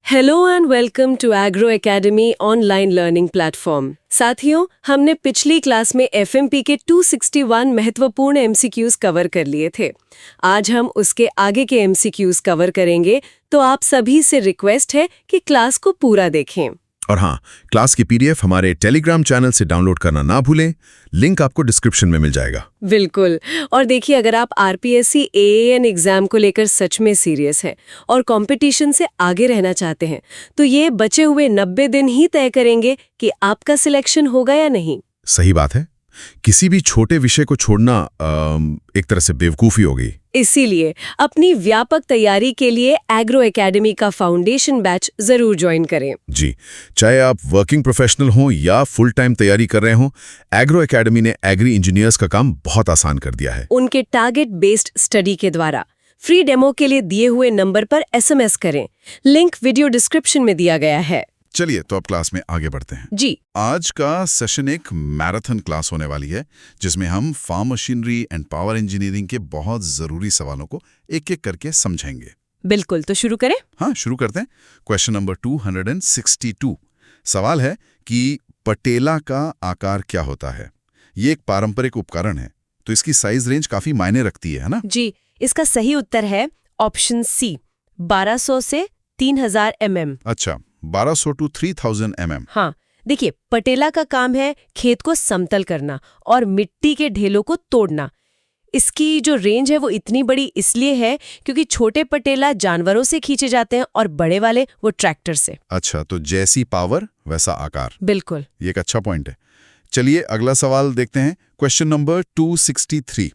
Hello and welcome to Agro Academy online learning platform. साथियों, हमने पिछली क्लास में एफएमपी के 261 महत्वपूर्ण एमसीक्यूज कवर कर लिए थे। आज हम उसके आगे के एमसीक्यूज कवर करेंगे, तो आप सभी से रिक्वेस्ट है कि क्लास को पूरा देखें। और हाँ, क्लास की पीडीएफ हमारे टेलीग्राम चैनल से डाउनलोड करना ना भूलें। लिंक आपको डिस्क्रिप्शन में मिल जाएगा। बिल्कुल। और देखिए, अगर आप आरपीएससी एएएन एग्जाम को लेकर सच में सीरियस हैं और कंपटीशन से आगे रहना चाहते हैं, तो ये बचे हुए 90 दिन ही तय करेंगे कि आपका सिलेक्शन होगा या नहीं। सही बात है। किसी भी छोटे विषय को छोड़ना एक तरह से बेवकूफ़ी हो गई। इसीलिए अपनी व्यापक तैयारी के लिए एग्रो एकेडमी का फाउंडेशन बैच जरूर ज्वाइन करें। जी, चाहे आप वर्किंग प्रोफेशनल हों या फुल टाइम तैयारी कर रहे हों, एग्रो एकेडमी ने एग्री इंजीनियर्स का काम बहुत आसान कर दिया है। उनके टारगेट बेस्ड स्टडी के द्वारा फ्री डेमो के लिए दिए हुए नंबर पर एसएमएस करें। लिंक वीडियो डिस्क्रिप्शन में दिया गया है। चलिए, तो अब क्लास में आगे बढ़ते हैं। जी, आज का सेशन एक मैराथन क्लास होने वाली है, जिसमें हम farm machinery and power engineering के बहुत जरूरी सवालों को एक एक करके समझेंगे। बिल्कुल। तो शुरू करें। हाँ, शुरू करते हैं। क्वेश्चन नंबर 262 सवाल है कि पटेला का आकार क्या होता है। ये एक पारंपरिक उपकरण है, तो इसकी साइज रेंज काफी मायने रखती है ना? जी, इसका सही उत्तर है ऑप्शन सी, 1200 से 3000 mm। अच्छा, 1200 to 3000 mm। हाँ, देखिए, पटेला का काम है खेत को समतल करना और मिट्टी के ढेलों को तोड़ना। इसकी जो रेंज है वो इतनी बड़ी इसलिए है क्योंकि छोटे पटेला जानवरों से खींचे जाते हैं और बड़े वाले वो ट्रैक्टर से। अच्छा, तो जैसी पावर वैसा आकार। बिल्कुल। ये एक अच्छा पॉइंट है। चलिए अगला सवाल देखते हैं। Question number 263।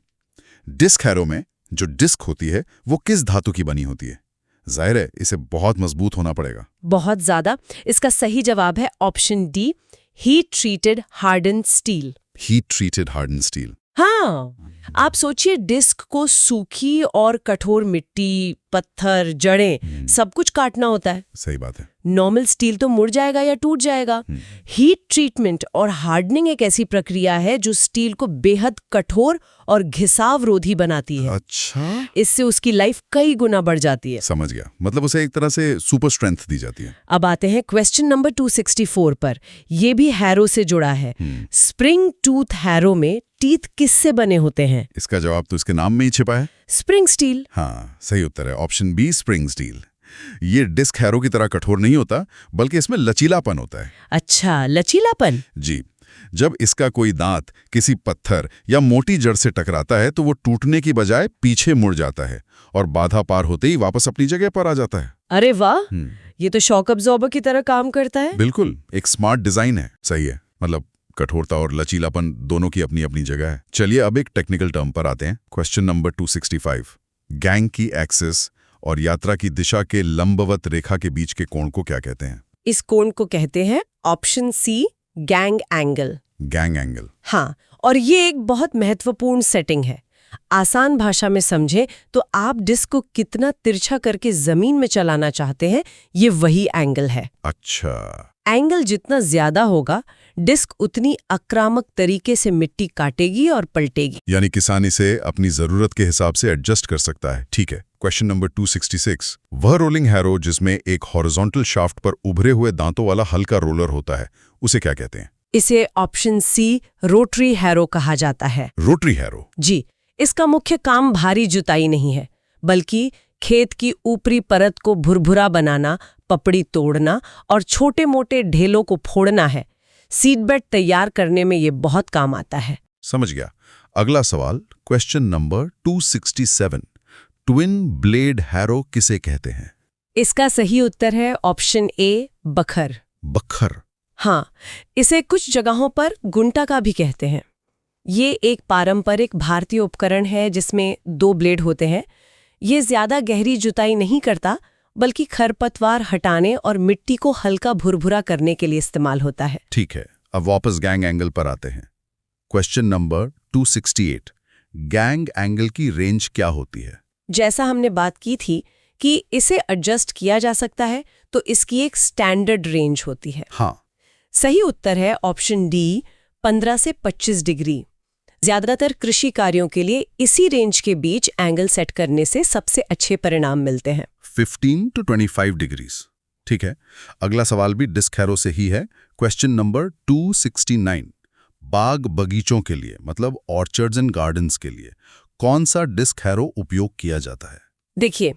डिस्क हैरो में जो डिस्क होती है वो किस धातु की बनी होती है? जाहिर है इसे बहुत मजबूत होना पड़ेगा। बहुत ज्यादा। इसका सही जवाब है option D, heat treated hardened steel. Heat treated hardened steel. हाँ, आप सोचिए, डिस्क को सूखी और कठोर मिट्टी, पत्थर, जड़ें सब कुछ काटना होता है। सही बात है। नॉर्मल स्टील तो मुड़ जाएगा या टूट जाएगा। हीट ट्रीटमेंट और हार्डनिंग एक ऐसी प्रक्रिया है जो स्टील को बेहद कठोर और घिसाव रोधी बनाती है। अच्छा, इससे उसकी लाइफ कई गुना बढ़ जाती है। समझ गया। मतलब उसे एक तरह से सुपर स्ट्रेंथ दी जाती है। अब आते हैं क्वेश्चन नंबर 264 पर। यह भी हैरो से जुड़ा है। स्प्रिंग टूथ हैरो में टीथ किससे बने होते हैं? इसका जवाब तो इसके नाम में ही छिपा है। Spring steel. हाँ, सही उत्तर है ऑप्शन बी, स्प्रिंग स्टील। ये डिस्क हैरो की तरह कठोर नहीं होता, बल्कि इसमें लचीलापन होता है। अच्छा, लचीलापन। जी, जब इसका कोई दांत किसी पत्थर या मोटी जड़ से टकराता है तो वो टूटने की बजाय पीछे मुड़ जाता है और बाधा पार होते ही वापस अपनी जगह पर आ जाता है। अरे वाह, ये तो शॉक अब्जॉर्बर की तरह काम करता है। बिल्कुल, एक स्मार्ट डिजाइन है। सही है, मतलब कठोरता और लचीलापन दोनों की अपनी अपनी जगह है। चलिए अब एक टेक्निकल टर्म पर आते हैं। Question number 265। गैंग की एक्सिस और यात्रा की दिशा के लंबवत रेखा के बीच के कोण को क्या कहते हैं? इस कोण को कहते हैं option C, gang angle. Gang angle. हाँ, और ये एक बहुत महत्वपूर्ण सेटिंग है। आसान भाषा में समझे तो आप डिस्क को कितना तिरछा करके जमीन में चलाना चाहते हैं, ये वही एंगल है। अच्छा, एंगल जितना ज्यादा होगा, डिस्क उतनी आक्रामक तरीके से मिट्टी काटेगी और पलटेगी। यानी किसान इसे अपनी जरूरत के हिसाब से एडजस्ट कर सकता है। ठीक है। Question number 266। वह रोलिंग हैरो जिसमें एक हॉरिजॉन्टल शाफ्ट पर उभरे हुए दांतों वाला हल्का रोलर होता है, उसे क्या कहते हैं? इसे ऑप्शन सी, रोटरी हैरो कहा जाता है। Rotary harrow. जी, इसका मुख्य काम भारी जुताई नहीं है, बल्कि खेत की ऊपरी परत को भुरभुरा बनाना, पपड़ी तोड़ना और छोटे मोटे ढेलों को फोड़ना है। सीडबेड तैयार करने में ये बहुत काम आता है। समझ गया। अगला सवाल, question number 267। Twin blade harrow किसे कहते हैं? इसका सही उत्तर है ऑप्शन ए, बखर। बखर। हाँ, इसे कुछ जगहों पर गुंटा का भी कहते हैं। ये एक पारंपरिक भारतीय उपकरण है जिसमें 2 ब्लेड होते हैं। ये ज्यादा गहरी जुताई नहीं करता, बल्कि खरपतवार हटाने और मिट्टी को हल्का भुरभुरा करने के लिए इस्तेमाल होता है। ठीक है, अब वापस गैंग एंगल पर आते हैं। Question number 268। गैंग एंगल की रेंज क्या होती है? जैसा हमने बात की थी कि इसे एडजस्ट किया जा सकता है, तो इसकी एक स्टैंडर्ड रेंज होती है। हाँ, सही उत्तर है ऑप्शन डी, 15 से 25 डिग्री। ज्यादातर कृषि कार्यों के लिए इसी रेंज के बीच एंगल सेट करने से सबसे अच्छे परिणाम मिलते हैं। 15 to 25 डिग्रीज। ठीक है, अगला सवाल भी डिस्क हैरो से ही है। क्वेश्चन नंबर 269, बाग बगीचों के लिए मतलब ऑर्चर्ड्स एंड गार्डन्स के लिए कौन सा डिस्क हैरो उपयोग किया जाता है? देखिए,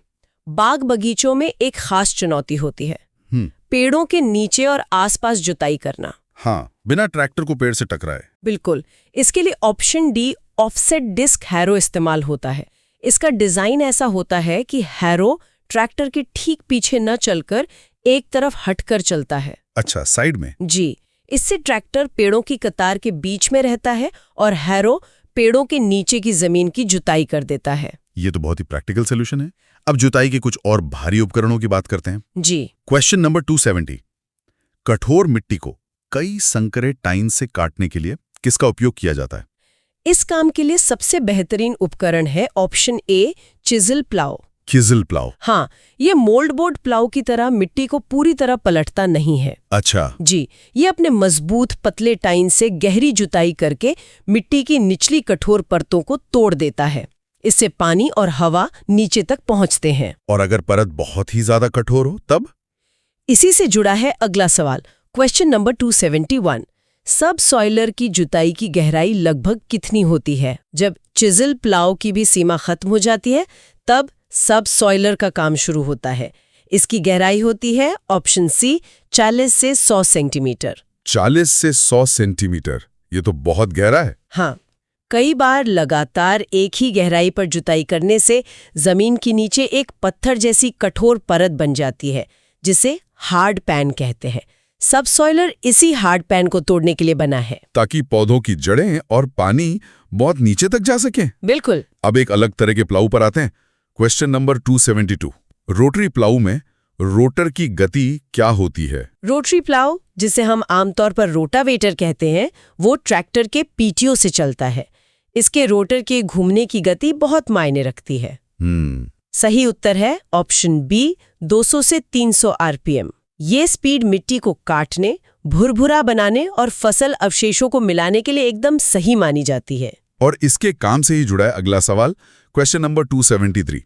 बाग बगीचों में एक खास चुनौती होती है, हम्म, पेड़ों के नीचे और आसपास जुताई करना। हाँ, बिना ट्रैक्टर को पेड़ से टकराए। बिल्कुल, इसके लिए option D offset disc harrow इस्तेमाल होता है। इसका डिजाइन ऐसा होता है कि हैरो ट्रैक्टर के ठीक पीछे न चलकर एक तरफ हटकर चलता है। अच्छा, साइड में। जी, इससे ट्रैक्टर पेड़ों की कतार के बीच में रहता है और हैरो पेड़ों के नीचे की जमीन की जुताई कर देता है। ये तो बहुत ही प्रैक्टिकल सोल्यूशन है। अब जुताई के कुछ और भारी उपकरणों की बात करते हैं। जी, क्वेश्चन नंबर 270, कठोर मिट्टी को कई संकरे टाइन से काटने के लिए किसका उपयोग किया जाता है? इस काम के लिए सबसे बेहतरीन उपकरण है option A chisel plough. Chisel plough. हाँ, ये मोल्ड बोर्ड प्लाउ की तरह मिट्टी को पूरी तरह पलटता नहीं है। अच्छा, जी, ये अपने मजबूत पतले टाइन से गहरी जुताई करके मिट्टी की निचली कठोर परतों को तोड़ देता है। इससे पानी और हवा नीचे तक पहुंचते हैं। और अगर परत बहुत ही ज्यादा कठोर हो तब? इसी से जुड़ा है अगला सवाल, क्वेश्चन नंबर 271। सब सॉइलर की जुताई की गहराई लगभग कितनी होती है? जब चिजल प्लाउ की भी सीमा खत्म हो जाती है तब सब सॉइलर का काम शुरू होता है। इसकी गहराई होती है ऑप्शन सी 40 से 100 सेंटीमीटर। 40 से 100 सेंटीमीटर, ये तो बहुत गहरा है। हाँ, कई बार लगातार एक ही गहराई पर जुताई करने से जमीन के नीचे एक पत्थर जैसी कठोर परत बन जाती है, जिसे हार्ड पैन कहते हैं। सब सॉइलर इसी हार्ड पैन को तोड़ने के लिए बना है, ताकि पौधों की जड़ें और पानी बहुत नीचे तक जा सके। बिल्कुल। अब एक अलग तरह के प्लाऊ पर आते हैं। क्वेश्चन नंबर 272, रोटरी प्लाऊ में रोटर की गति क्या होती है? रोटरी प्लाउ, जिसे हम आमतौर पर रोटावेटर कहते हैं, वो ट्रैक्टर के पीटीओ से चलता है। इसके रोटर के घूमने की गति बहुत मायने रखती है। सही उत्तर है ऑप्शन बी 200 से 300 आरपीएम। ये स्पीड मिट्टी को काटने, भुरभुरा बनाने और फसल अवशेषों को मिलाने के लिए एकदम सही मानी जाती है। और इसके काम से ही जुड़ा है अगला सवाल, क्वेश्चन नंबर 273,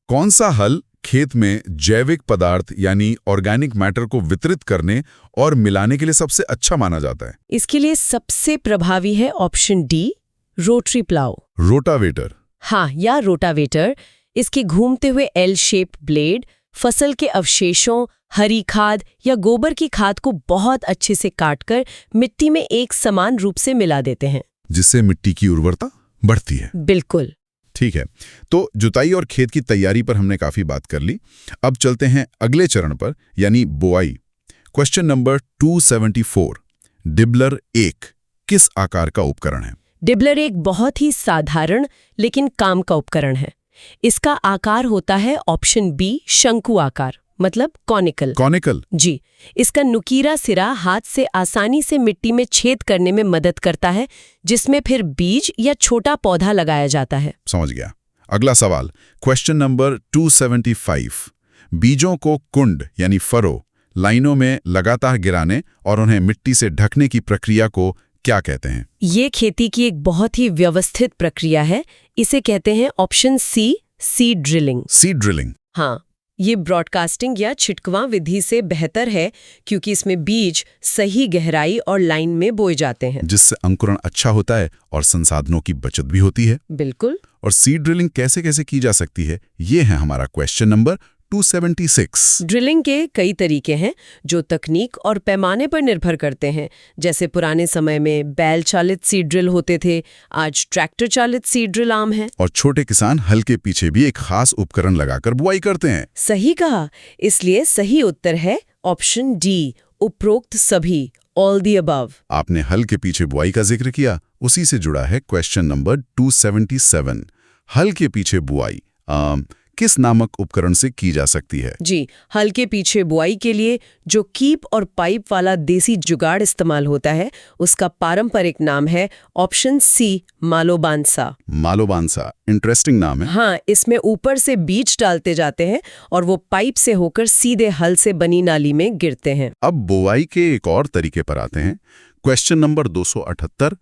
कौन सा हल खेत में जैविक पदार्थ यानी ऑर्गेनिक मैटर को वितरित करने और मिलाने के लिए सबसे अच्छा माना जाता है? इसके लिए सबसे प्रभावी है option D rotary plough. Rotavator. हाँ, या रोटावेटर। इसके घूमते हुए एल शेप ब्लेड फसल के अवशेषों, हरी खाद या गोबर की खाद को बहुत अच्छे से काटकर मिट्टी में एक समान रूप से मिला देते हैं, जिससे मिट्टी की उर्वरता बढ़ती है। बिल्कुल। ठीक है, तो जुताई और खेत की तैयारी पर हमने काफी बात कर ली। अब चलते हैं अगले चरण पर, यानी बुआई। क्वेश्चन नंबर 274, डिबलर 1 किस आकार का उपकरण है? डिबलर एक बहुत ही साधारण लेकिन काम का उपकरण है। इसका आकार होता है ऑप्शन बी शंकु आकार, मतलब कॉनिकल। कॉनिकल। जी, इसका नुकीला सिरा हाथ से आसानी से मिट्टी में छेद करने में मदद करता है, जिसमें फिर बीज या छोटा पौधा लगाया जाता है। समझ गया। अगला सवाल, क्वेश्चन नंबर 275, बीजों को कुंड यानी फरो लाइनों में लगातार गिराने और उन्हें मिट्टी से ढकने की प्रक्रिया को क्या कहते हैं? ये खेती की एक बहुत ही व्यवस्थित प्रक्रिया है। इसे कहते हैं option C seed drilling. Seed drilling. हाँ, ये ब्रॉडकास्टिंग या छिटकवा विधि से बेहतर है क्योंकि इसमें बीज सही गहराई और लाइन में बोए जाते हैं, जिससे अंकुरण अच्छा होता है और संसाधनों की बचत भी होती है। बिल्कुल। और सीड ड्रिलिंग कैसे कैसे की जा सकती है, ये है हमारा क्वेश्चन नंबर 276। ड्रिलिंग के कई तरीके हैं जो तकनीक और पैमाने पर निर्भर करते हैं। जैसे पुराने समय में बैल चालित सीड ड्रिल होते थे, आज ट्रैक्टर चालित सीड ड्रिल आम है। और छोटे किसान हल के पीछे भी एक खास उपकरण लगाकर बुआई करते हैं। सही कहा। इसलिए सही उत्तर है ऑप्शन डी उपरोक्त सभी, ऑल द अबव। आपने हल के पीछे बुआई का जिक्र किया, उसी से जुड़ा है क्वेश्चन नंबर 277, हल के पीछे बुआई किस नामक उपकरण से की जा सकती है? जी, हल के पीछे बुआई के लिए जो कीप और पाइप वाला देसी जुगाड़ इस्तेमाल होता है, उसका पारंपरिक नाम है ऑप्शन सी मालोबांसा। मालोबांसा, इंटरेस्टिंग नाम है। हाँ, इसमें ऊपर से बीज डालते जाते हैं और वो पाइप से होकर सीधे हल से बनी नाली में गिरते हैं। अब बुआई के एक और तरीके पर आते हैं। क्वेश्चन नंबर 278,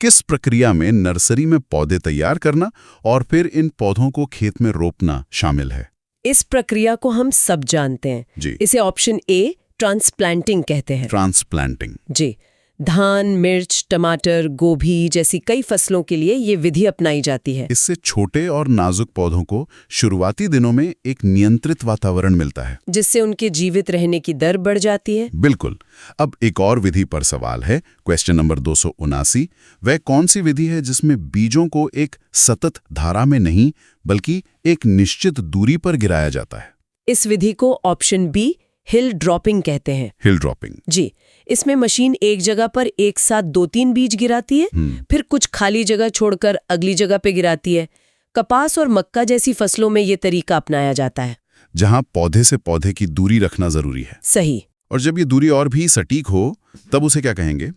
किस प्रक्रिया में नर्सरी में पौधे तैयार करना और फिर इन पौधों को खेत में रोपना शामिल है? इस प्रक्रिया को हम सब जानते हैं। जी। इसे ऑप्शन ए ट्रांसप्लांटिंग कहते हैं। ट्रांसप्लांटिंग। जी। धान, मिर्च, टमाटर, गोभी जैसी कई फसलों के लिए ये विधि अपनाई जाती है। इससे छोटे और नाजुक पौधों को शुरुआती दिनों में एक नियंत्रित वातावरण मिलता है, जिससे उनके जीवित रहने की दर बढ़ जाती है। बिल्कुल। अब एक और विधि पर सवाल है, क्वेश्चन नंबर 279। वह कौन सी विधि है जिसमें बीजों को एक सतत धारा में नहीं बल्कि एक निश्चित दूरी पर गिराया जाता है? इस विधि को ऑप्शन बी हिल ड्रॉपिंग कहते हैं। Hill dropping. जी। इसमें मशीन एक जगह पर एक साथ 2-3 बीज गिराती है, फिर कुछ खाली जगह छोड़कर अगली जगह पे गिराती है। कपास और मक्का जैसी फसलों में ये तरीका अपनाया जाता है, जहां पौधे से पौधे की दूरी रखना जरूरी है। सही। और जब ये दूरी और भी सटीक हो तब उसे क्या कहेंगे?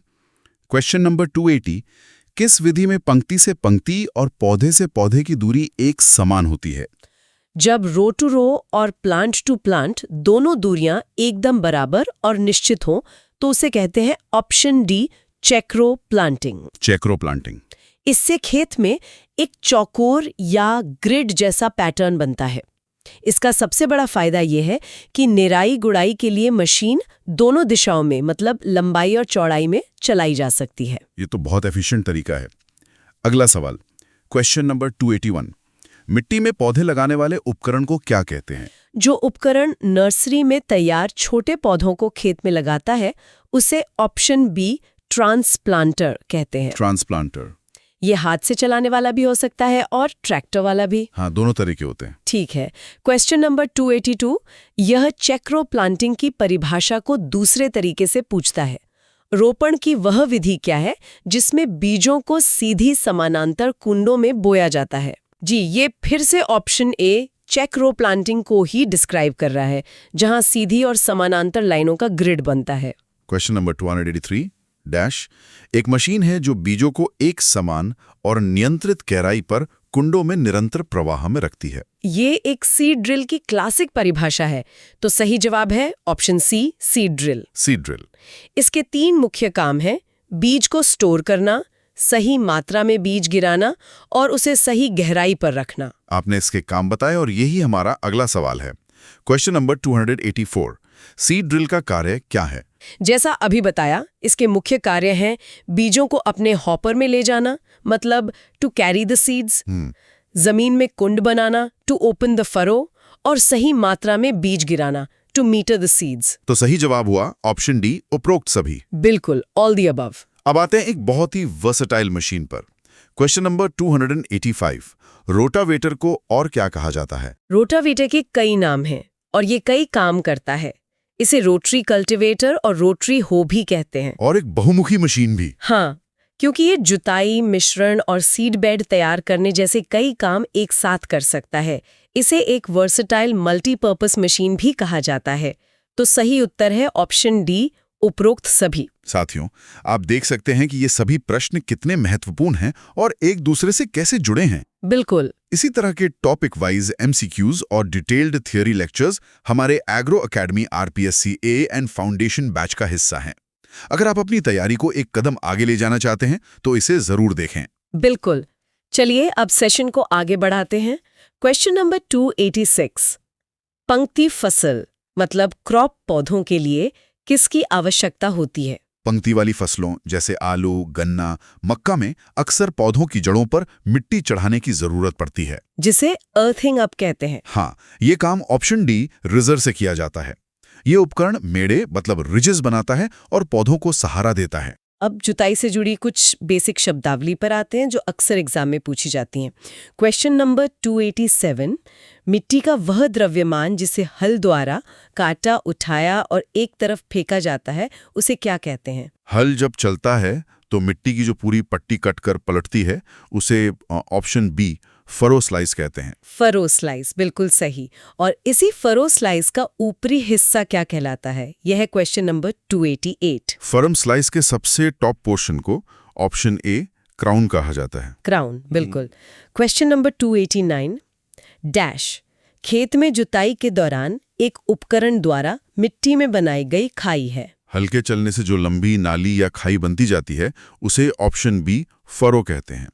Question number 280। किस विधि में पंक्ति से पंक्ति और पौधे से पौधे की दूरी एक समान होती है? जब रो टू रो और प्लांट टू प्लांट दोनों दूरियां एकदम बराबर और निश्चित हों तो उसे कहते हैं ऑप्शन डी चेक्रो प्लांटिंग। चेक्रो प्लांटिंग। इससे खेत में एक चौकोर या ग्रिड जैसा पैटर्न बनता है। इसका सबसे बड़ा फायदा यह है कि निराई गुड़ाई के लिए मशीन दोनों दिशाओं में मतलब लंबाई और चौड़ाई में चलाई जा सकती है। ये तो बहुत एफिशिएंट तरीका है। अगला सवाल, क्वेश्चन नंबर 281। मिट्टी में पौधे लगाने वाले उपकरण को क्या कहते हैं? जो उपकरण नर्सरी में तैयार छोटे पौधों को खेत में लगाता है उसे ऑप्शन बी ट्रांसप्लांटर कहते हैं। ट्रांसप्लांटर। ये हाथ से चलाने वाला भी हो सकता है और ट्रैक्टर वाला भी। हाँ, दोनों तरह के होते हैं। ठीक है। Question number 282। यह चेक्रो प्लांटिंग की परिभाषा को दूसरे तरीके से पूछता है। रोपण की वह विधि क्या है जिसमें बीजों को सीधी समानांतर कुंडों में बोया जाता है? जी, ये फिर से ऑप्शन ए चेक्रो प्लांटिंग को ही डिस्क्राइब कर रहा है, जहां सीधी और समानांतर लाइनों का ग्रिड बनता है। Question number 283 dash. एक मशीन है जो बीजों को एक समान और नियंत्रित गहराई पर कुंडों में निरंतर प्रवाह में रखती है। ये एक सीड ड्रिल की क्लासिक परिभाषा है, तो सही जवाब है option C seed drill. Seed drill. इसके 3 मुख्य काम हैं: बीज को स्टोर करना, सही मात्रा में बीज गिराना और उसे सही गहराई पर रखना। आपने इसके काम बताए और यही हमारा अगला सवाल है। Question number 284। सीड ड्रिल का कार्य क्या है? जैसा अभी बताया, इसके मुख्य कार्य हैं बीजों को अपने हॉपर में ले जाना, मतलब टू कैरी द सीड्स, जमीन में कुंड बनाना, टू ओपन द फरो, और सही मात्रा में बीज गिराना, टू मीटर द सीड्स। तो सही जवाब हुआ ऑप्शन डी उपरोक्त सभी। बिल्कुल, ऑल दी अबव। अब आते हैं एक बहुत ही वर्सेटाइल मशीन पर। Question number 285। रोटावेटर को और क्या कहा जाता है? रोटावेटर के कई नाम हैं और ये कई काम करता है। इसे रोटरी कल्टीवेटर और रोटरी हो भी कहते हैं। और एक बहुमुखी मशीन भी। हाँ, क्योंकि ये जुताई, मिश्रण और सीड बेड तैयार करने जैसे कई काम एक साथ कर सकता है। इसे एक वर्सेटाइल मल्टीपर्पस मशीन भी कहा जाता है। तो सही उत्तर है ऑप्शन डी उपरोक्त सभी। साथियों, आप देख सकते हैं कि ये सभी प्रश्न कितने महत्वपूर्ण हैं और एक दूसरे से कैसे जुड़े हैं। बिल्कुल। इसी तरह के टॉपिक वाइज MCQs और डिटेल्ड थियोरी लेक्चर्स हमारे agro academy RPSC A and foundation batch का हिस्सा हैं। अगर आप अपनी तैयारी को एक कदम आगे ले जाना चाहते हैं तो इसे जरूर देखें। बिल्कुल। चलिए अब सेशन को आगे बढ़ाते हैं। Question number 286। पंक्ति फसल मतलब क्रॉप पौधों के लिए किसकी आवश्यकता होती है? पंक्ति वाली फसलों जैसे आलू, गन्ना, मक्का में अक्सर पौधों की जड़ों पर मिट्टी चढ़ाने की जरूरत पड़ती है, जिसे अर्थिंग अप कहते हैं। हाँ, ये काम ऑप्शन डी रिजर से किया जाता है। ये उपकरण मेड़े मतलब रिजेस बनाता है और पौधों को सहारा देता है। अब जुताई से जुड़ी कुछ बेसिक शब्दावली पर आते हैं जो अक्सर एग्जाम में पूछी जाती हैं। Question number 287। मिट्टी का वह द्रव्यमान जिसे हल द्वारा काटा, उठाया और एक तरफ फेंका जाता है उसे क्या कहते हैं? हल जब चलता है तो मिट्टी की जो पूरी पट्टी कटकर पलटती है उसे ऑप्शन बी फरो स्लाइस कहते हैं। फरो स्लाइस, बिल्कुल सही। और इसी फरो स्लाइस का ऊपरी हिस्सा क्या कहलाता है? यह है क्वेश्चन नंबर 288। फर्म स्लाइस के सबसे टॉप पोर्शन को ऑप्शन ए क्राउन कहा जाता है। क्राउन, बिल्कुल। Question number 289। डैश। खेत में जुताई के दौरान एक उपकरण द्वारा मिट्टी में बनाई गई खाई है। हल्के चलने से जो लंबी नाली या खाई बनती जाती है उसे ऑप्शन बी फरो कहते हैं,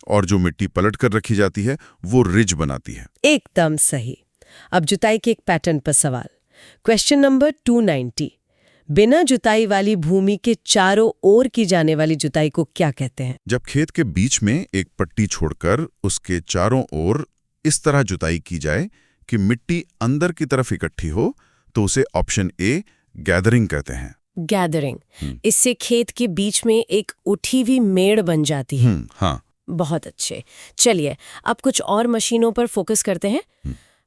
और जो मिट्टी पलट कर रखी जाती है वो रिज बनाती है। एकदम सही। अब जुताई के एक पैटर्न पर सवाल। Question number 290। बिना जुताई वाली भूमि के चारों ओर की जाने वाली जुताई को क्या कहते हैं? जब खेत के बीच में एक पट्टी छोड़कर उसके चारों ओर इस तरह जुताई की जाए कि मिट्टी अंदर की तरफ इकट्ठी हो तो उसे ऑप्शन ए गैदरिंग कहते हैं। गैदरिंग। इससे खेत के बीच में एक उठी हुई मेड़ बन जाती है। हाँ। बहुत अच्छे। चलिए अब कुछ और मशीनों पर फोकस करते हैं।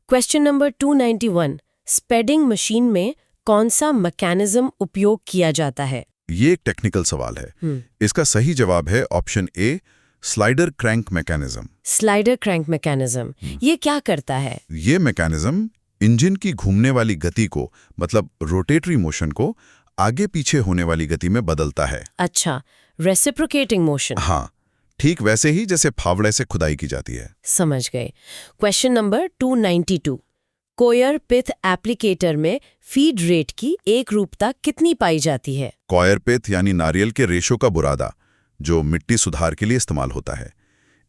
Question number 291। स्पेडिंग मशीन में कौन सा मैकेनिज्म उपयोग किया जाता है? ये एक टेक्निकल सवाल है। इसका सही जवाब है option A slider crank mechanism. Slider crank mechanism, ये क्या करता है? ये मैकेनिज्म इंजन की घूमने वाली गति को, मतलब रोटेटरी मोशन को, आगे पीछे होने वाली गति में बदलता है। अच्छा, रेसिप्रोकेटिंग मोशन। हाँ, ठीक वैसे ही जैसे फावड़े से खुदाई की जाती है। समझ गए। Question number 292। कोयर पिथ एप्लीकेटर में फीड रेट की एक रूपता कितनी पाई जाती है? कॉयर पिथ यानी नारियल के रेशों का बुरादा, जो मिट्टी सुधार के लिए इस्तेमाल होता है।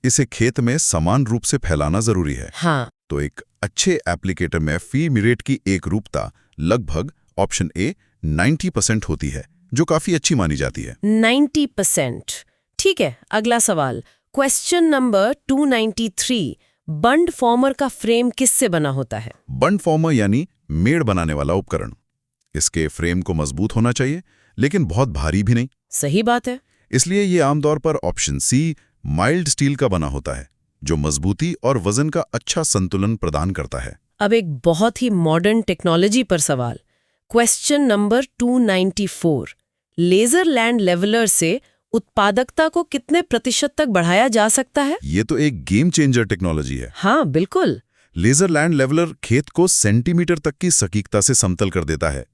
इसे खेत में समान रूप से फैलाना जरूरी है। हाँ। तो एक अच्छे एप्लीकेटर में फीड रेट की एक रूपता लगभग ऑप्शन ए 90% होती है, जो काफी अच्छी मानी जाती है। 90%। ठीक है, अगला सवाल। Question number 293। बंड फॉर्मर का फ्रेम किससे बना होता है? बंड फॉर्मर यानी मेड़ बनाने वाला उपकरण। इसके फ्रेम को मजबूत होना चाहिए, लेकिन बहुत भारी भी नहीं। सही बात है। इसलिए ये आमतौर पर ऑप्शन सी माइल्ड स्टील का बना होता है, जो मजबूती और वजन का अच्छा संतुलन प्रदान करता है। अब एक बहुत ही मॉडर्न टेक्नोलॉजी पर सवाल। Question number 294। Laser land leveller से उत्पादकता को कितने प्रतिशत तक बढ़ाया जा सकता है? ये तो एक गेम चेंजर टेक्नोलॉजी है। हाँ बिल्कुल। लेजर लैंड लेवलर खेत को सेंटीमीटर तक की सटीकता से समतल कर देता है।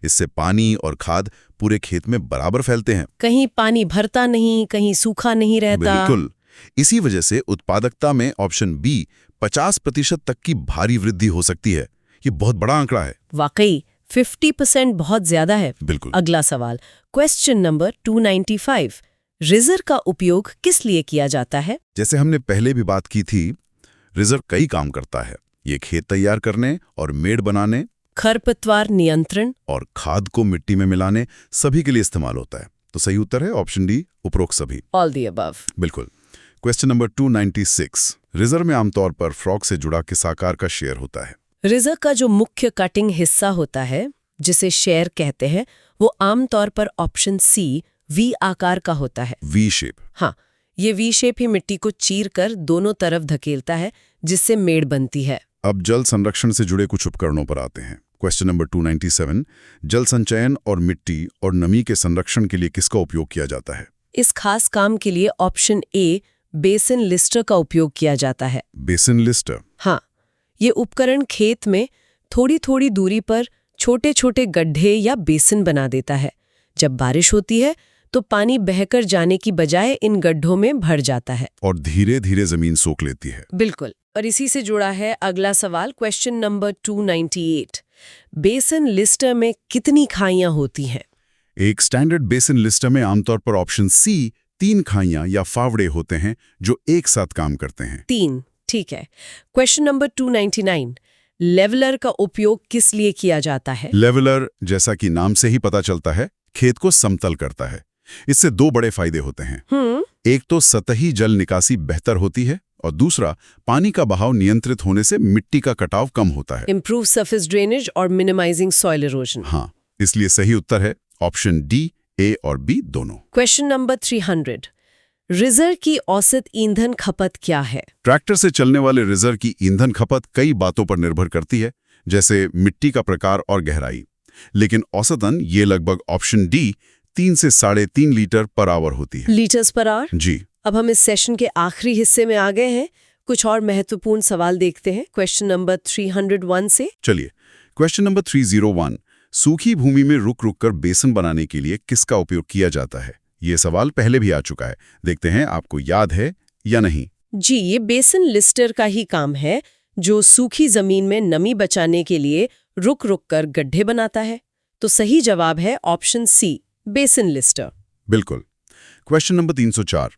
इससे पानी और खाद पूरे खेत में बराबर फैलते हैं। कहीं पानी भरता नहीं, कहीं सूखा नहीं रहता। बिल्कुल। इसी वजह से उत्पादकता में ऑप्शन बी 50% तक की भारी वृद्धि हो सकती है। ये बहुत बड़ा आंकड़ा है। वाकई 50% बहुत ज्यादा है। बिल्कुल। अगला सवाल। Question number 295। रिजर का उपयोग किस लिए किया जाता है? जैसे हमने पहले भी बात की थी, रिजर कई काम करता है। ये खेत तैयार करने और मेड़ बनाने, खरपतवार नियंत्रण और खाद को मिट्टी में मिलाने, सभी के लिए इस्तेमाल होता है। तो सही उत्तर है ऑप्शन डी, उपरोक्त सभी। All the above. बिल्कुल। Question number 296। रिजर में आमतौर पर फ्रॉग से जुड़ा किस आकार का शेयर होता है? रिजर का जो मुख्य कटिंग हिस्सा होता है, जिसे शेयर कहते हैं, वो आमतौर पर ऑप्शन सी वी आकार का होता है। V shape. हाँ, ये वी शेप ही मिट्टी को चीर कर दोनों तरफ धकेलता है, जिससे मेड़ बनती है। अब जल संरक्षण से जुड़े कुछ उपकरणों पर आते हैं। Question number 297। जल संचयन और मिट्टी और नमी के संरक्षण के लिए किसका उपयोग किया जाता है? इस खास काम के लिए ऑप्शन ए बेसिन लिस्टर का उपयोग किया जाता है। Basin lister. हाँ, ये उपकरण खेत में थोड़ी थोड़ी दूरी पर छोटे छोटे गड्ढे या बेसिन बना देता है। जब बारिश होती है तो पानी बहकर जाने की बजाय इन गड्ढों में भर जाता है और धीरे धीरे जमीन सोख लेती है। बिल्कुल। और इसी से जुड़ा है अगला सवाल। Question number 298। बेसिन लिस्टर में कितनी खाइयां होती हैं? एक स्टैंडर्ड बेसिन लिस्टर में आमतौर पर ऑप्शन सी 3 खाइयां या फावड़े होते हैं, जो एक साथ काम करते हैं। 3, ठीक है। Question number 299। लेवलर का उपयोग किस लिए किया जाता है? लेवलर, जैसा कि नाम से ही पता चलता है, खेत को समतल करता है। इससे 2 बड़े फायदे होते हैं। एक तो सतही जल निकासी बेहतर होती है, और दूसरा पानी का बहाव नियंत्रित होने से मिट्टी का कटाव कम होता है। इम्प्रूव सरफेस ड्रेनेज और मिनिमाइजिंग सॉइल इरोजन। हाँ, इसलिए सही उत्तर है ऑप्शन डी, ए और बी दोनों। Question number 300। रिजर की औसत ईंधन खपत क्या है? ट्रैक्टर से चलने वाले रिजर की ईंधन खपत कई बातों पर निर्भर करती है, जैसे मिट्टी का प्रकार और गहराई। लेकिन औसतन ये लगभग ऑप्शन डी 3 से 3.5 लीटर पर आवर होती है। Litres per hour? जी। अब हम इस सेशन के आखिरी हिस्से में आ गए हैं। कुछ और महत्वपूर्ण सवाल देखते हैं क्वेश्चन नंबर 301 से। चलिए, क्वेश्चन नंबर 301। सूखी भूमि में रुक रुक कर बेसन बनाने के लिए किसका उपयोग किया जाता है? ये सवाल पहले भी आ चुका है। देखते हैं आपको याद है या नहीं। जी, ये बेसिन लिस्टर का ही काम है, जो सूखी जमीन में नमी बचाने के लिए रुक रुक कर गड्ढे बनाता है। तो सही जवाब है ऑप्शन सी, बेसिन लिस्टर। बिल्कुल। Question number 304।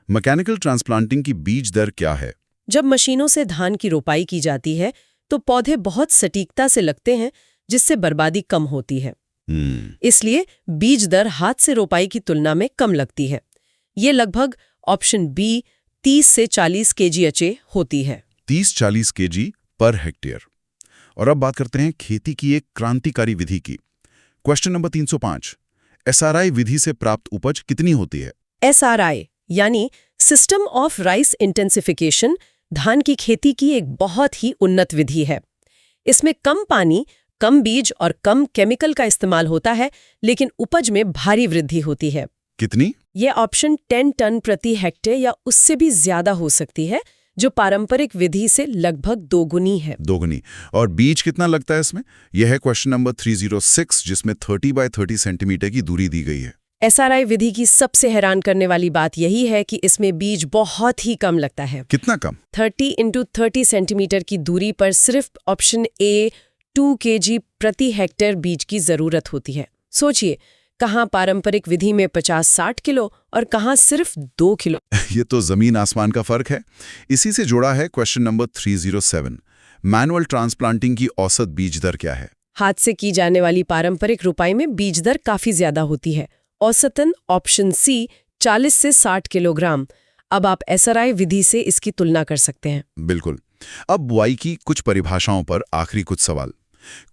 मैकेनिकल ट्रांसप्लांटिंग की बीज दर क्या है? जब मशीनों से धान की रोपाई की जाती है तो पौधे बहुत सटीकता से लगते हैं, जिससे बर्बादी कम होती है। इसलिए बीज दर हाथ से रोपाई की तुलना में कम लगती है। ये लगभग ऑप्शन बी 30 से 40 kg होती है। 30-40 kg पर हेक्टेयर। और अब बात करते हैं खेती की एक क्रांतिकारी विधि की। क्वेश्चन नंबर 305, SRI विधि से प्राप्त उपज कितनी होती है? SRI यानी सिस्टम ऑफ राइस इंटेंसिफिकेशन धान की खेती की एक बहुत ही उन्नत विधि है। इसमें कम पानी, कम बीज और कम केमिकल का इस्तेमाल होता है, लेकिन उपज में भारी वृद्धि होती है। कितनी? ये ऑप्शन 10 टन प्रति हेक्टेयर या उससे भी ज्यादा हो सकती है, जो पारंपरिक विधि से लगभग दोगुनी है। दोगुनी। और बीज कितना लगता है इसमें? यह है क्वेश्चन नंबर 306, जिसमें 30 बाय 30 सेंटीमीटर की दूरी दी गई है। SRI विधि की सबसे हैरान करने वाली बात यही है कि इसमें बीज बहुत ही कम लगता है। कितना कम? 30 × 30 सेंटीमीटर की दूरी पर सिर्फ ऑप्शन ए 2 kg प्रति हेक्टेयर बीज की जरूरत होती है। सोचिए, कहाँ पारंपरिक विधि में 50-60 किलो और कहाँ सिर्फ 2 किलो। ये तो जमीन आसमान का फर्क है। इसी से जुड़ा है क्वेश्चन नंबर 307, मैनुअल ट्रांसप्लांटिंग की औसत बीज दर क्या है? हाथ से की जाने वाली पारंपरिक रुपाई में बीज दर काफी ज्यादा होती है, औसतन ऑप्शन सी 40 से 60 किलोग्राम। अब आप SRI विधि से इसकी तुलना कर सकते हैं। बिल्कुल। अब बुआई की कुछ परिभाषाओं पर आखिरी कुछ सवाल।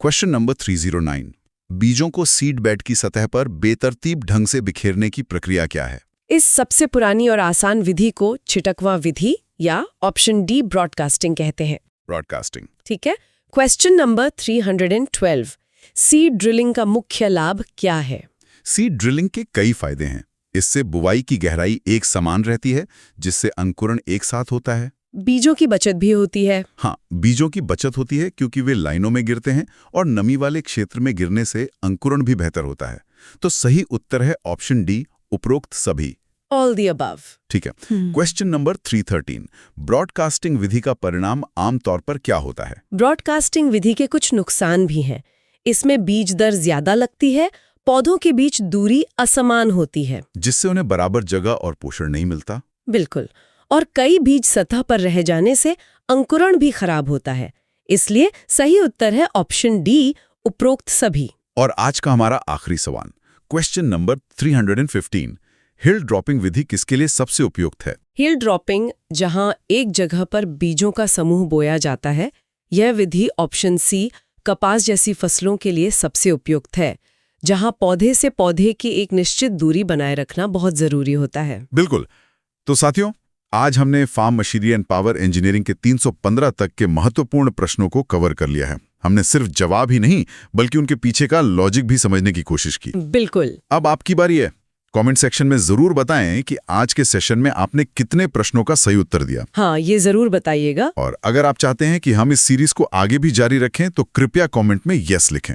क्वेश्चन नंबर 309, बीजों को सीड बेड की सतह पर बेतरतीब ढंग से बिखेरने की प्रक्रिया क्या है? इस सबसे पुरानी और आसान विधि को छिटकवा विधि या ऑप्शन डी ब्रॉडकास्टिंग कहते हैं। ब्रॉडकास्टिंग। ठीक है। क्वेश्चन नंबर 312, सीड ड्रिलिंग का मुख्य लाभ क्या है? सीड ड्रिलिंग के कई फायदे हैं। इससे बुवाई की गहराई एक समान रहती है, जिससे अंकुरण एक साथ होता है। बीजों की बचत भी होती है। हाँ, बीजों की बचत होती है क्योंकि वे लाइनों में गिरते हैं और नमी वाले क्षेत्र में गिरने से अंकुरण भी बेहतर होता है। तो सही उत्तर है ऑप्शन डी, उपरोक्त सभी। All the above. ठीक है। क्वेश्चन नंबर 313, ब्रॉडकास्टिंग विधि का परिणाम आमतौर पर क्या होता है? ब्रॉडकास्टिंग विधि के कुछ नुकसान भी हैं। इसमें बीज दर ज्यादा लगती है, पौधों के बीच दूरी असमान होती है, जिससे उन्हें बराबर जगह और पोषण नहीं मिलता। बिल्कुल। और कई बीज सतह पर रह जाने से अंकुरण भी खराब होता है। इसलिए सही उत्तर है ऑप्शन डी, उपरोक्त सभी। और आज का हमारा आखिरी सवाल, क्वेश्चन नंबर 315, हिल ड्रॉपिंग विधि किसके लिए सबसे उपयुक्त है? हिल ड्रॉपिंग, जहां एक जगह पर बीजों का समूह बोया जाता है, यह विधि ऑप्शन सी, कपास जैसी फसलों के लिए सबसे उपयुक्त है, जहां पौधे से पौधे की एक निश्चित दूरी बनाए रखना बहुत जरूरी होता है। बिल्कुल। तो साथियों, आज हमने farm machinery and power engineering के 315 तक के महत्वपूर्ण प्रश्नों को कवर कर लिया है। हमने सिर्फ जवाब ही नहीं, बल्कि उनके पीछे का लॉजिक भी समझने की कोशिश की। बिल्कुल। अब आपकी बारी है। कमेंट सेक्शन में जरूर बताएं कि आज के सेशन में आपने कितने प्रश्नों का सही उत्तर दिया। हाँ, ये जरूर बताइएगा। और अगर आप चाहते हैं कि हम इस सीरीज को आगे भी जारी रखें, तो कृपया कमेंट में यस लिखें।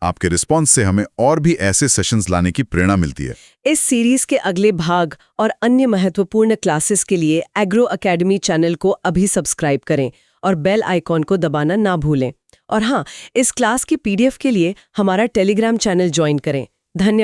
आपके रिस्पॉन्स से हमें और भी ऐसे सेशंस लाने की प्रेरणा मिलती है। इस सीरीज के अगले भाग और अन्य महत्वपूर्ण क्लासेस के लिए एग्रो अकेडमी चैनल को अभी सब्सक्राइब करें और बेल आइकॉन को दबाना ना भूलें। और हाँ, इस क्लास की PDF के लिए हमारा टेलीग्राम चैनल ज्वाइन करें। धन्यवाद।